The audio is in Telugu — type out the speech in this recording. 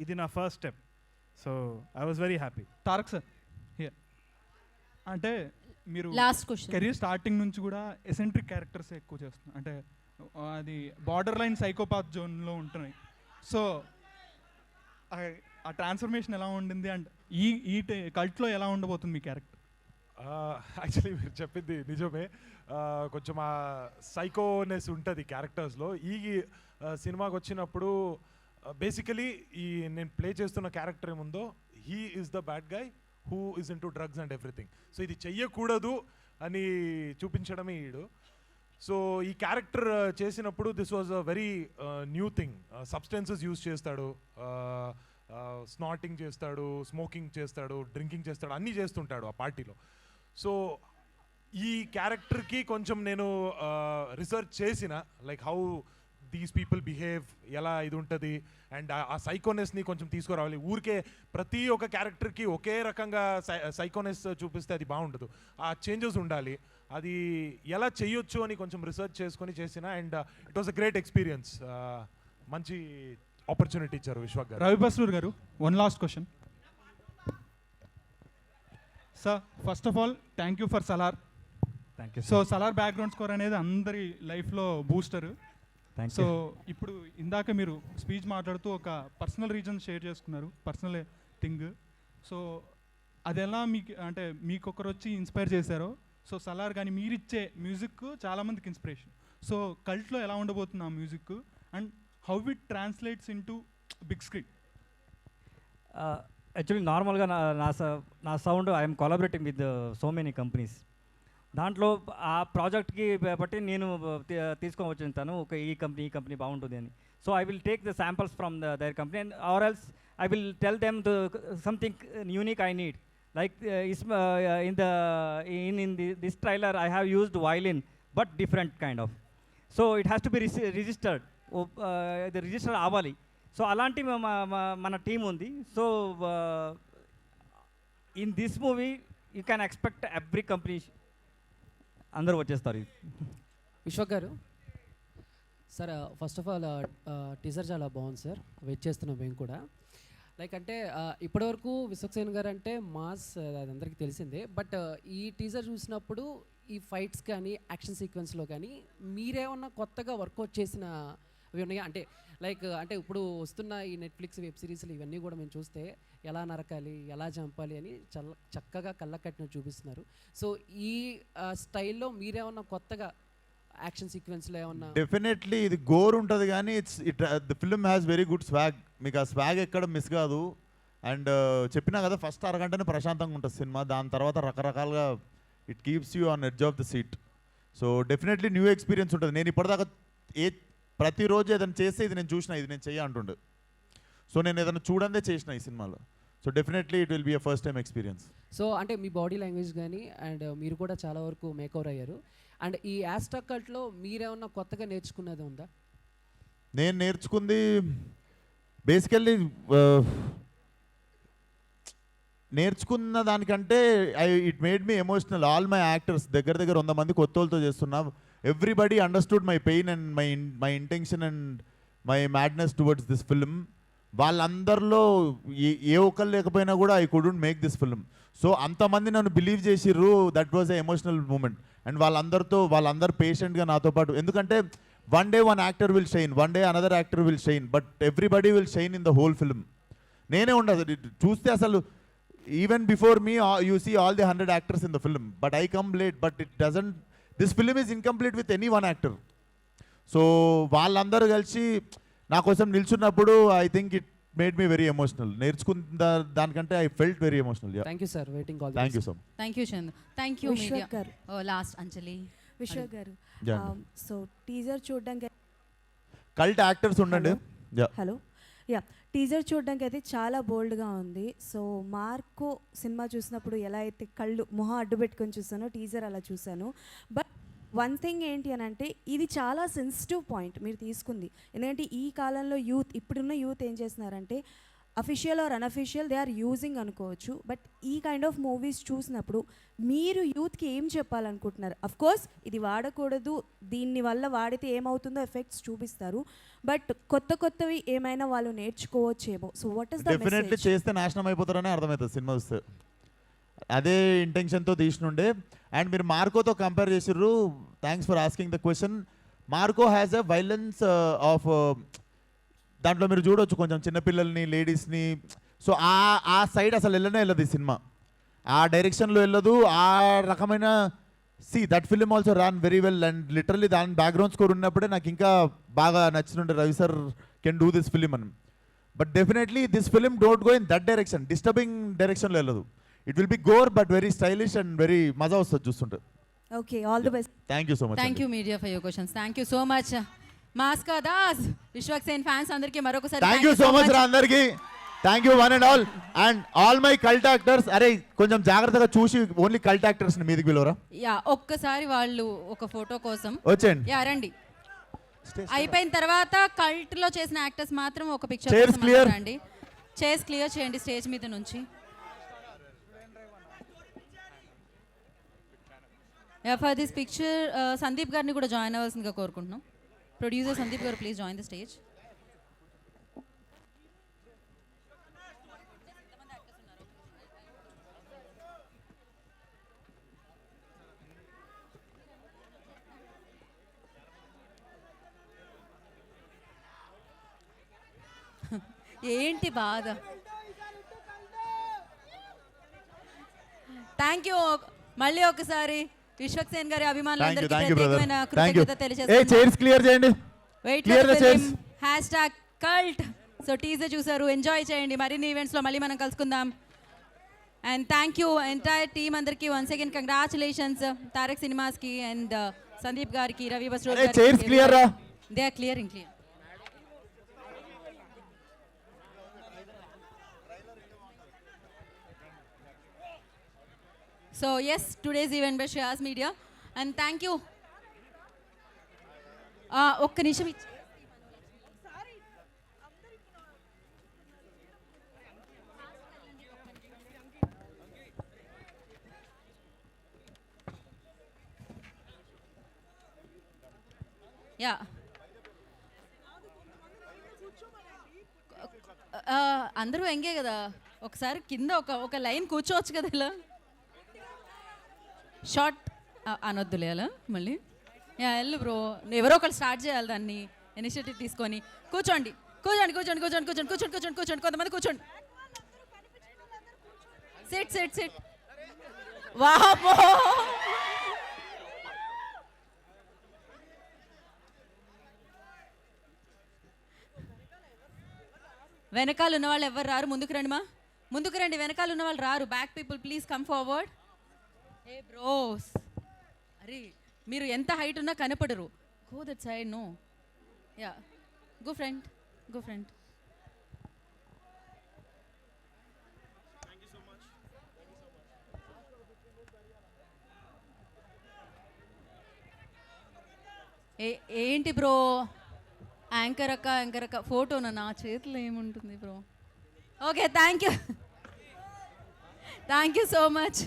ఇది నా first step. So I was very happy. Tarak sir here, అంటే మీరు లాస్ట్ క్వశ్చన్. కెరీర్ స్టార్టింగ్ నుంచి కూడా ఎసెంట్రిక్ క్యారెక్టర్స్ ఎక్కువ చేస్తున్నారు, అంటే అది బార్డర్ లైన్ సైకోపాత్ జోన్లో ఉంటున్నాయి. సో ఆ ట్రాన్స్ఫర్మేషన్ ఎలా ఉండింది అండ్ ఈ కల్ట్లో ఎలా ఉండబోతుంది మీ క్యారెక్టర్? యాక్చువల్లీ మీరు చెప్పింది నిజమే. కొంచెం ఆ సైకోనెస్ ఉంటుంది క్యారెక్టర్స్లో. ఈ సినిమాకి వచ్చినప్పుడు బేసికలీ ఈ నేను ప్లే చేస్తున్న క్యారెక్టర్ ఏముందో, he is the bad guy who is in to drugs and everything. So ఇది చెయ్యకూడదు అని చూపించడమే ఈడు. సో ఈ క్యారెక్టర్ చేసినప్పుడు this was a very new thing. Substances use చేస్తాడు, స్నాటింగ్ చేస్తాడు, స్మోకింగ్ చేస్తాడు, డ్రింకింగ్ చేస్తాడు, అన్నీ చేస్తుంటాడు ఆ పార్టీలో. సో ఈ క్యారెక్టర్కి కొంచెం నేను రీసెర్చ్ చేసిన, like how these people behave, ఎలా ఇది ఉంటుంది, అండ్ ఆ సైకోనెస్ని కొంచెం తీసుకురావాలి. ఊరికే ప్రతి ఒక్క క్యారెక్టర్కి ఒకే రకంగా సైకోనెస్ చూపిస్తే అది బాగుండదు. ఆ చేంజెస్ ఉండాలి. అది ఎలా చేయొచ్చు అని కొంచెం రీసెర్చ్ చేసుకొని చేసిన, and it was a great experience. మంచి ఆపర్చునిటీ ఇచ్చారు విశ్వక్ గారు. రవి బస్రూర్ గారు, one last question sir. First of all thank you for Salaar. Thank you. So Salaar background score అనేది అందరి లైఫ్లో బూస్టర్. సో ఇప్పుడు ఇందాక మీరు స్పీచ్ మాట్లాడుతూ ఒక పర్సనల్ రీజన్ షేర్ చేసుకున్నారు, పర్సనల్ థింగ్. సో అది ఎలా మీకు, అంటే మీకు ఒకరు వచ్చి ఇన్స్పైర్ చేశారో, సో సలార్ కానీ మీరు ఇచ్చే మ్యూజిక్ చాలామందికి ఇన్స్పిరేషన్. సో కల్ట్లో ఎలా ఉండబోతుంది ఆ music and how it translates into big screen? Actually నార్మల్గా నా sound I'm collaborating with so many companies. దాంట్లో ఆ ప్రాజెక్ట్కి బట్టి నేను తీసుకొని వచ్చింటాను, ఒక ఈ కంపెనీ బాగుంటుంది అని. So I will take the samples from their company and or else I will tell them something unique I need. Like in this trailer, I have used violin, but different kind of. So it has to be registered. The register avali. So alanti mana team undi. So in this movie, you can expect every company andaru vachestaru. Vishwak garu sir, first of all teaser చాలా బాగుంది సార్, వెయిట్ చేస్తున్నాం మేము కూడా. లైక్ అంటే ఇప్పటివరకు విశ్వక్సేన్ గారు అంటే మాస్, అది అందరికీ తెలిసిందే. బట్ ఈ టీజర్ చూసినప్పుడు ఈ ఫైట్స్ కానీ యాక్షన్ సీక్వెన్స్లో కానీ మీరేమన్నా కొత్తగా వర్కౌట్ చేసిన అవి ఉన్నాయా? అంటే లైక్ అంటే ఇప్పుడు వస్తున్న ఈ నెట్ఫ్లిక్స్ వెబ్ సిరీస్లు ఇవన్నీ కూడా మేము చూస్తే ఎలా నరకాలి, ఎలా చంపాలి అని చాలా చక్కగా కళ్ళ కట్టినట్టు చూపిస్తున్నారు. సో ఈ స్టైల్లో మీరేమన్నా కొత్తగా యాక్షన్ సీక్వెన్స్లో ఏమన్నా? డెఫినెట్లీ ఇది గోర్ ఉంటుంది కానీ the film has very good swag. మీకు ఆ స్వాగ్ ఎక్కడ మిస్ కాదు. అండ్ చెప్పినా కదా, ఫస్ట్ అరగంటనే ప్రశాంతంగా ఉంటుంది సినిమా, దాని తర్వాత రకరకాలుగా it keeps you on edge of the seat. So definitely new experience ఉంటుంది. నేను ఇప్పటిదాకా ప్రతిరోజు ఏదైనా చేస్తే ఇది నేను చూసిన, ఇది నేను చెయ్య అంటుండే. సో నేను ఏదైనా చూడందే చేసిన ఈ సినిమాలో. So definitely it will be a first time experience. So అంటే మీ బాడీ లాంగ్వేజ్ కానీ అండ్ మీరు కూడా చాలా వరకు మేకవర్ అయ్యారు. అండ్ ఈ యాస్టాక్ కల్ట్లో మీరేమన్నా కొత్తగా నేర్చుకున్నది ఉందా? నేను నేర్చుకుంది బేసికల్లీ నేర్చుకున్న దానికంటే it made me emotional. All my actors దగ్గర 100 మంది కొత్త వాళ్ళతో చేస్తున్నా. Everybody understood my pain and my intention and my madness towards this film. వాళ్ళందరిలో ఏ ఒక్కరు లేకపోయినా కూడా I couldn't make this film. So అంతమంది నన్ను బిలీవ్ చేసిర్రు. That was a emotional moment. And వాళ్ళందరూ పేషెంట్గా నాతో పాటు, ఎందుకంటే one day one actor will shine, one day another actor will shine, but everybody will shine in the whole film. నేనే ఉండదు చూస్తే అసలు. Even before me you see all the 100 actors in the film, but I come late. But it doesn't, this film is incomplete with any one actor. So వాళ్ళందరూ కలిసి నా కోసం నిల్చున్నప్పుడు I think it made me very emotional. నేర్చుకున్న దానికంటే I felt very emotional. Thank you sir, waiting all. Thank you so much. Thank you Chandu. Thank you media. Last అంజలి. విశ్వక్ గారు, సో టీజర్ చూడడానికి కల్ట్ యాక్టర్స్ ఉండండి. హలో యా, టీజర్ చూడడానికి అయితే చాలా బోల్డ్గా ఉంది. సో మార్కో సినిమా చూసినప్పుడు ఎలా అయితే మొహం అడ్డు పెట్టుకొని చూసానో టీజర్ అలా చూశాను. బట్ వన్ థింగ్ ఏంటి అని అంటే, ఇది చాలా సెన్సిటివ్ పాయింట్ మీరు తీసుకుంది. ఎందుకంటే ఈ కాలంలో ఇప్పుడున్న యూత్ ఏం చేస్తున్నారంటే, official or unofficial they are using అనుకోవచ్చు. బట్ ఈ కైండ్ ఆఫ్ మూవీస్ చూసినప్పుడు మీరు యూత్కి ఏం చెప్పాలనుకుంటున్నారు? అఫ్కోర్స్ ఇది వాడకూడదు, దీన్ని వల్ల వాడితే ఏమవుతుందో ఎఫెక్ట్స్ చూపిస్తారు. బట్ కొత్త కొత్తవి ఏమైనా వాళ్ళు నేర్చుకోవచ్చేమో. So what is the definitely message? చేస్తే నాశనం అయిపోతారనే అర్థమవుతుంది సినిమా వస్తే. అదే ఇంటెన్షన్తో తీసినుండే. అండ్ మీరు మార్కోతో కంపేర్ చేసిర్రు, thanks for asking the question. Marco has a violence of, దాంట్లో మీరు చూడవచ్చు కొంచెం చిన్నపిల్లల్ని, లేడీస్ని. సో ఆ సైడ్ అసలు వెళ్ళదు ఈ సినిమా, ఆ డైరెక్షన్లో వెళ్ళదు. ఆ రకమైన that film also ran very well. And literally దాని బ్యాక్గ్రౌండ్ స్కోర్ ఉన్నప్పుడే నాకు ఇంకా బాగా నచ్చినుండే, Ravi sir can do this film అని. But definitely this film don't go in that direction, disturbing డైరెక్షన్లో వెళ్ళదు. It will be gore but very stylish and very మజా వస్తుంది చూస్తుంటే. Okay, all the best. Thank you so much. Thank you media for your questions. Thank you so much. మాస్కా Das, Vishwak Sen fans అందరికీ మరొకసారి థ్యాంక్ యూ సో మచ్ రా అందరికి. Thank you one and all. And all my cult actors, అరే కొంచెం జాగ్రత్తగా చూసి ఓన్లీ కల్ట్ యాక్టర్స్ మీదకి పిలవరా. యా, ఒక్కసారి వాళ్ళు ఒక ఫోటో కోసం వచ్చేయండి. యా రండి. అయిపోయిన తర్వాత కల్ట్ లో చేసిన యాక్టర్స్ మాత్రం ఒక పిక్చర్ Chairs clear. రండి. చైర్స్ క్లియర్ చేయండి స్టేజ్ మీద నుంచి. Yeah, for this picture Sandeep గారిని కూడా జాయిన్ అవ్వాల్సిందిగా కోరుకుంటున్నాం. ప్రొడ్యూసర్ సందీప్ గారు, ప్లీజ్ జాయిన్ ద స్టేజ్. ఏంటి బాధ? Thank you. మళ్ళీ ఒకసారి విశ్వక్ సేన్ గారి అభిమానులందరికీ Thank you, brother. ప్రత్యేకమైన Thank you. కృతజ్ఞత ఏ తెలియజేస్తున్నాను. చైర్స్ క్లియర్ చేయండి. Wait Clear the chairs. #cult. So teaser చూసారు, ఎంజాయ్ చేయండి. మరిన్ని ఈవెంట్స్లో మళ్ళీ మనం కలుసుకుందాం. And thank you entire team అందరికీ. వన్స్ అగైన్ కంగ్రాచులేషన్స్ తారక్ సినిమాస్కి అండ్ సందీప్ గారికి, రవి బస్రో ఏ చైర్స్ క్లియర్ రా. They are clearing. So yes, today's event by Shreyas Media, and thank you. ఒక్క నిమిషం యా, అందరూ ఎంగే కదా, ఒకసారి కింద ఒక లైన్ కూర్చోవచ్చు కదా ఇలా. షార్ట్ అనొద్దులే అలా మళ్ళీ. యా, వెళ్ళు బ్రో, ఎవరో ఒకరు స్టార్ట్ చేయాలి దాన్ని, ఇనిషియేటివ్ తీసుకొని. కూర్చోండి కూర్చోండి కూర్చోండి కూర్చోండి కూర్చోండి కూర్చోండి కూర్చోండి కూర్చోండి కొంతమంది కూర్చోండి. SIT SIT SIT. వాహో, వెనకాల ఉన్న వాళ్ళు ఎవరు రారు, ముందుకు రండి మా, ముందుకు రండి. వెనకాల ఉన్న వాళ్ళు రారు. Back people please come forward. ఏ బ్రోస్, అరే మీరు ఎంత హైట్ ఉన్నా కనపడరు. Go that side. No, yeah, go front, go front. ఏంటి బ్రో, యాంకర్ అక్క ఫోటోనా? నా చేతిలో ఏముంటుంది bro. Okay, thank you so much.